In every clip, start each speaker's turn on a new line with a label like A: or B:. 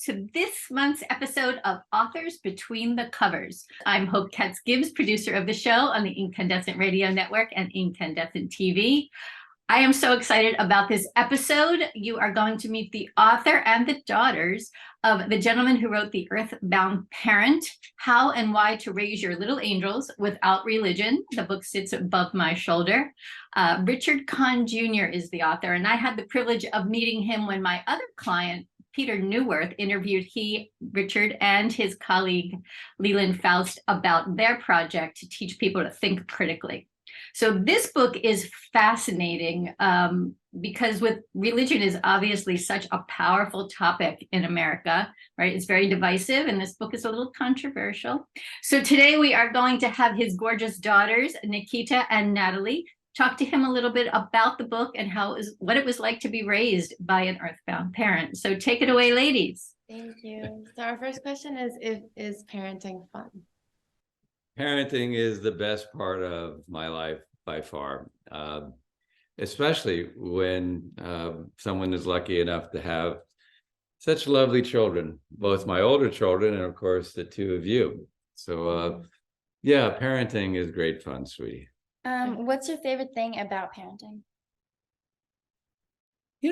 A: to this month's episode of Authors Between the Covers. I'm Hope Katz Gibbs, producer of the show on the Incandescent Radio Network and Inkandescent TV. I am so excited about this episode. You are going to meet the author and the daughters of the gentleman who wrote the Earthbound Parent, How and Why to Raise Your Little Angels Without Religion. The book sits above my shoulder. Richard Conn Jr. is the author, and I had the privilege of meeting him when my other client, Peter Neuwirth, interviewed Richard, and his colleague, Leland Faust, about their project to teach people to think critically. So this book is fascinating because with religion is obviously such a powerful topic in America, right? It's very divisive, and this book is a little controversial. So today we are going to have his gorgeous daughters, Nikita and Natalie, talk to him a little bit about the book and what it was like to be raised by an earthbound parent. So take it away, ladies.
B: Thank you. So our first question is parenting fun?
C: Parenting is the best part of my life by far, especially when someone is lucky enough to have such lovely children, both my older children and, of course, the two of you. So, yeah, parenting is great fun, sweetie.
B: What's your favorite thing about parenting?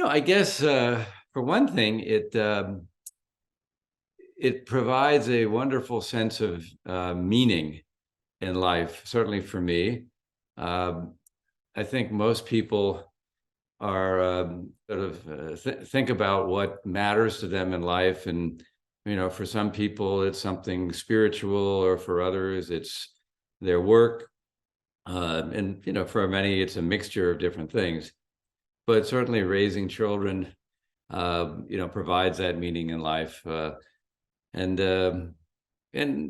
C: I guess for one thing, it provides a wonderful sense of meaning in life, certainly for me. I think most people are think about what matters to them in life, and for some people it's something spiritual, or for others it's their work, and for many it's a mixture of different things. But certainly raising children provides that meaning in life, and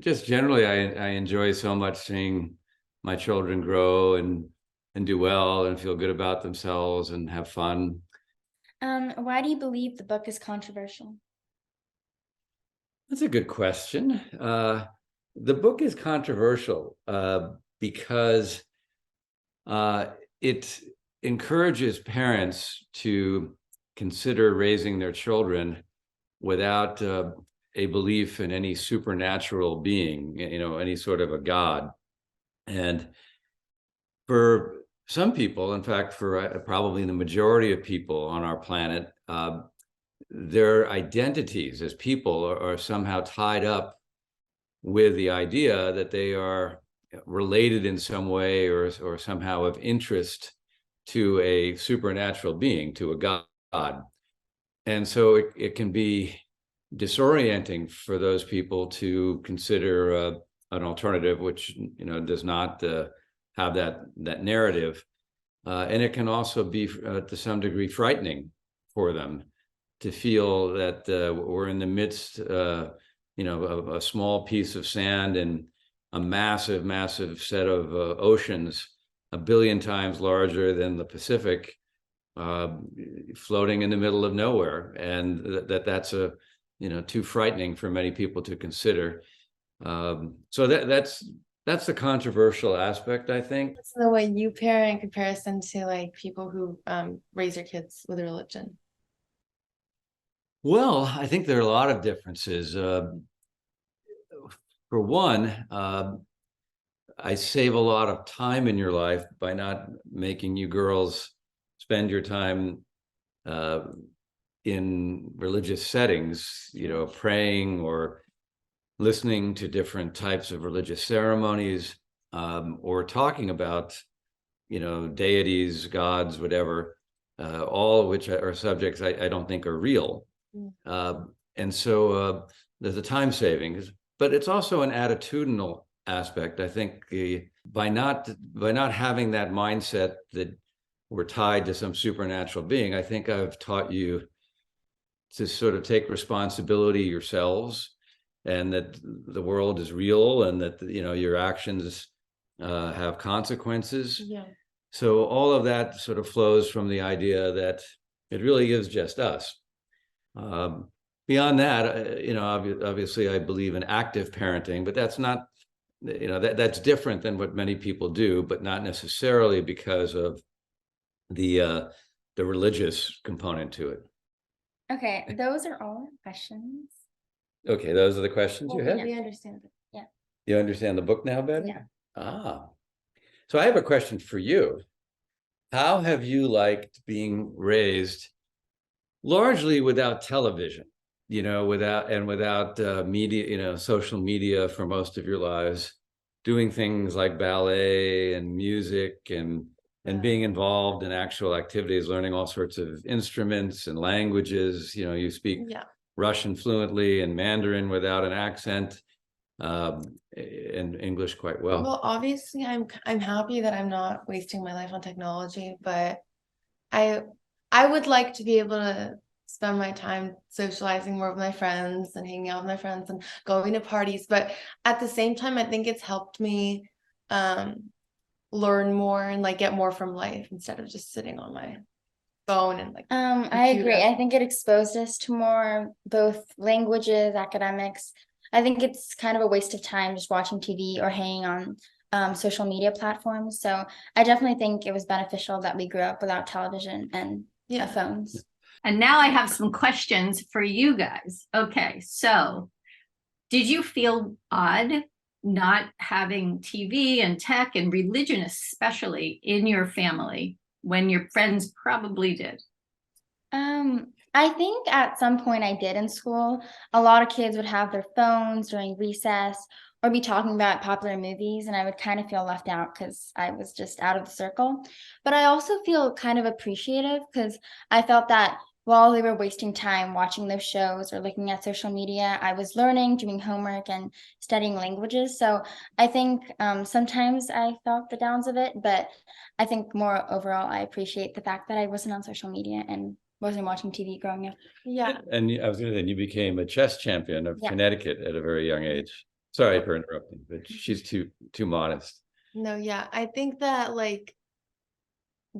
C: just generally, I enjoy so much seeing my children grow and do well and feel good about themselves and have fun.
B: Why do you believe the book is controversial?
C: That's a good question. The book is controversial because it encourages parents to consider raising their children without a belief in any supernatural being, any sort of a God. And for some people, in fact, for probably the majority of people on our planet, their identities as people are somehow tied up with the idea that they are related in some way or somehow of interest to a supernatural being, to a God. And so it can be disorienting for those people to consider an alternative which does not have that narrative, and it can also be to some degree frightening for them to feel that we're in the midst of a small piece of sand and a massive set of oceans 1 billion times larger than the Pacific, floating in the middle of nowhere, and that's too frightening for many people to consider. So that's the controversial aspect, I think.
B: What's the way you parent in comparison to people who raise their kids with a religion?
C: Well, I think there are a lot of differences. For one, I save a lot of time in your life by not making you girls spend your time in religious settings, praying or listening to different types of religious ceremonies, or talking about, deities, gods, whatever, all of which are subjects I don't think are real. And so there's a time savings, but it's also an attitudinal aspect. I think by not having that mindset that we're tied to some supernatural being, I think I've taught you to sort of take responsibility yourselves, and that the world is real, and that your actions have consequences. Yeah. So all of that sort of flows from the idea that it really is just us. Beyond that, obviously I believe in active parenting, but that's not, that's different than what many people do, but not necessarily because of the religious component to it.
B: Okay, those are all our questions.
C: Okay, those are the questions you had?
B: We understand it.
C: You understand the book now better?
B: Yeah.
C: Ah. So I have a question for you. How have you liked being raised largely without television, without media, social media for most of your lives, doing things like ballet and music and being involved in actual activities, learning all sorts of instruments and languages. You speak Russian fluently and Mandarin without an accent, and English quite well.
B: Well, obviously, I'm happy that I'm not wasting my life on technology, but I would like to be able to spend my time socializing more with my friends and hanging out with my friends and going to parties. But at the same time, I think it's helped me learn more and like get more from life instead of just sitting on my phone and like
D: I agree. I think it exposed us to more both languages, academics. I think it's kind of a waste of time just watching TV or hanging on social media platforms. So I definitely think it was beneficial that we grew up without television and phones.
A: And now I have some questions for you guys. Okay, so did you feel odd not having TV and tech and religion, especially in your family, when your friends probably did?
D: I think at some point I did in school. A lot of kids would have their phones during recess or be talking about popular movies, and I would kind of feel left out because I was just out of the circle. But I also feel kind of appreciative because I felt that while they were wasting time watching those shows or looking at social media, I was learning, doing homework, and studying languages. So I think sometimes I felt the downs of it, but I think more overall, I appreciate the fact that I wasn't on social media and wasn't watching TV growing up.
B: Yeah.
C: And I was going to say, you became a chess champion of Connecticut at a very young age. Sorry for interrupting, but she's too modest.
B: No, yeah. I think that like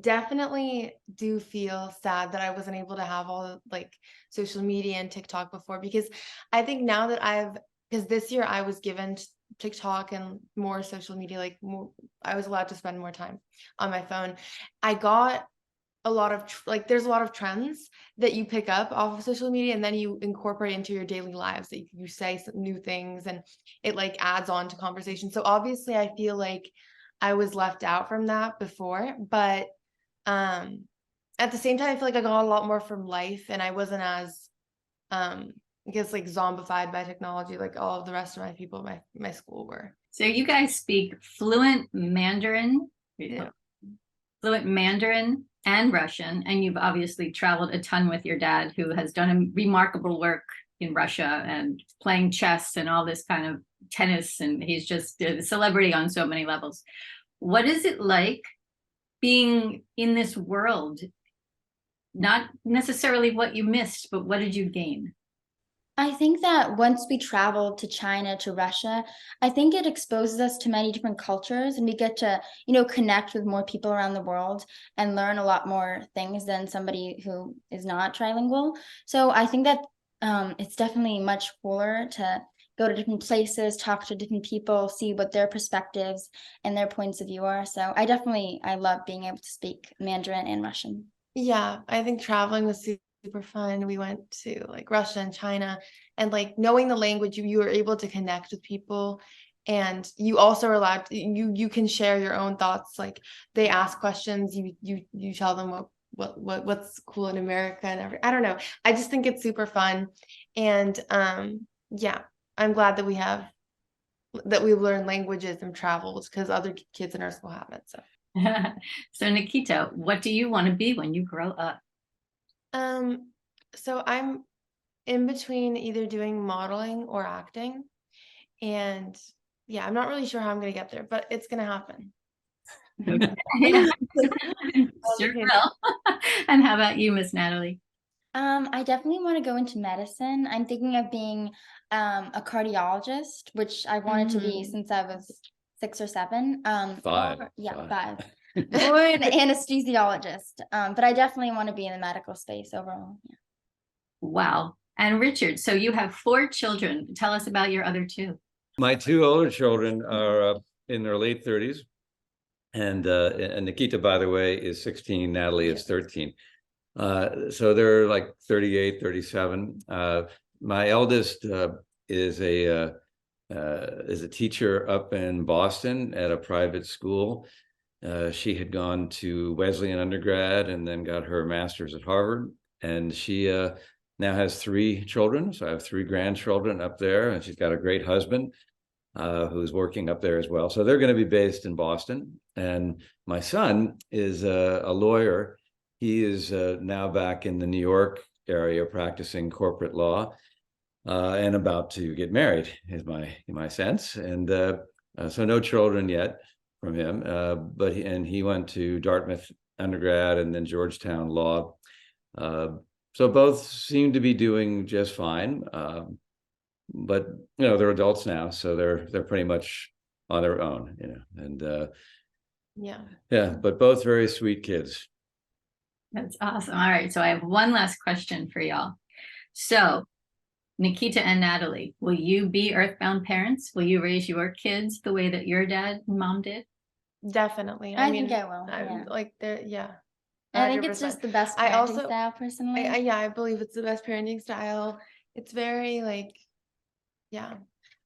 B: definitely do feel sad that I wasn't able to have all like social media and TikTok before, because I think now that because this year I was given TikTok and more social media, like I was allowed to spend more time on my phone. I got a lot of there's a lot of trends that you pick up off of social media and then you incorporate into your daily lives, that you say some new things and it like adds on to conversation. So obviously I feel like I was left out from that before, but at the same time I feel like I got a lot more from life and I wasn't as I guess like zombified by technology like all of the rest of my people at my school were.
A: So you guys speak fluent Mandarin, and Russian, and you've obviously traveled a ton with your dad, who has done a remarkable work in Russia and playing chess and all this kind of tennis, and he's just a celebrity on so many levels. What is it like being in this world? Not necessarily what you missed, but what did you gain?
D: I think that once we traveled to China, to Russia, I think it exposes us to many different cultures and we get to, connect with more people around the world and learn a lot more things than somebody who is not trilingual. So I think that it's definitely much cooler to go to different places, talk to different people, see what their perspectives and their points of view are. So I love being able to speak Mandarin and Russian.
B: Yeah, I think traveling was super fun. We went to like Russia and China, and like knowing the language, you were able to connect with people, and you also are allowed to, you can share your own thoughts. Like they ask questions, you tell them what's cool in America and I don't know. I just think it's super fun, and yeah, I'm glad that we've learned languages and traveled because other kids in our school haven't. So.
A: So Nikita, what do you want to be when you grow up?
B: So I'm in between either doing modeling or acting, and yeah, I'm not really sure how I'm gonna get there, but it's gonna happen.
A: Sure will. And how about you, Miss Natalie?
D: I definitely want to go into medicine. I'm thinking of being a cardiologist, which I wanted to be since I was 6 or 7.
C: Five.
D: Five. Or an anesthesiologist. But I definitely want to be in the medical space overall. Yeah.
A: Wow. And Richard, so you have 4 children. Tell us about your other 2.
C: My 2 older children are in their late 30s. And Nikita, by the way, is 16. Natalie is 13. So they're like 38, 37. My eldest is a teacher up in Boston at a private school. She had gone to Wesleyan undergrad and then got her master's at Harvard. And she now has 3 children. So I have 3 grandchildren up there, and she's got a great husband who's working up there as well. So they're going to be based in Boston. And my son is a lawyer. He is now back in the New York area practicing corporate law and about to get married, is my sense. And so no children yet from him, but he went to Dartmouth undergrad and then Georgetown Law. So both seem to be doing just fine. But they're adults now, so they're pretty much on their own, and yeah, but both very sweet kids.
A: That's awesome. All right, so I have one last question for y'all. So Nikita and Natalie, will you be Earthbound parents? Will you raise your kids the way that your dad and mom did?
B: Definitely.
D: I think I will.
B: I'm
D: Yeah.
B: like there, yeah.
D: I think it's
B: 100%.
D: just the best
B: I
D: parenting
B: also-
D: style, personally.
B: I believe it's the best parenting style. It's very like, yeah.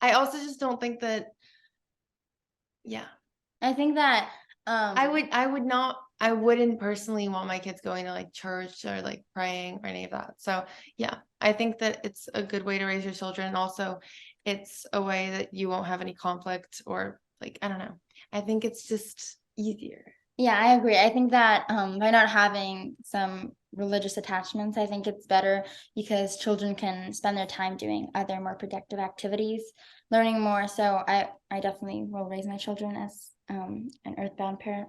B: I also just don't think that, yeah.
D: I think that
B: I wouldn't personally want my kids going to like church or like praying or any of that. So yeah, I think that it's a good way to raise your children. Also, it's a way that you won't have any conflict or like, I don't know. I think it's just easier.
D: Yeah, I agree. I think that by not having some religious attachments, I think it's better because children can spend their time doing other more productive activities, learning more. So I definitely will raise my children as an Earthbound parent.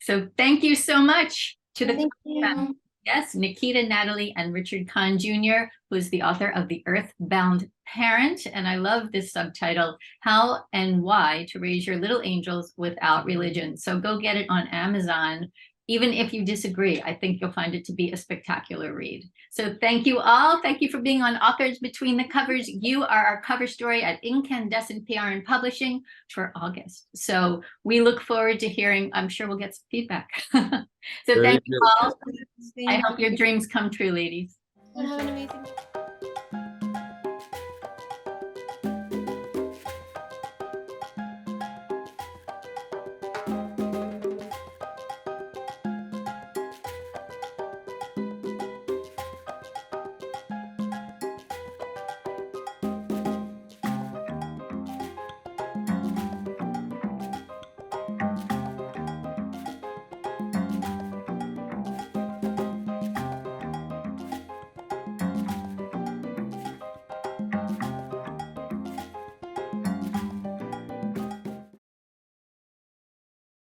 A: So thank you so much to the
D: Thank you.
A: Yes, Nikita, Natalie, and Richard Conn Jr., who's the author of The Earthbound Parent. And I love this subtitle, How and Why to Raise Your Little Angels Without Religion. So go get it on Amazon. Even if you disagree, I think you'll find it to be a spectacular read. So thank you all. Thank you for being on Authors Between the Covers. You are our cover story at Incandescent PR and Publishing for August. So we look forward to hearing, I'm sure we'll get some feedback. So
C: Very
A: thank you
C: good.
A: all. I hope your dreams come true, ladies.
B: Have an amazing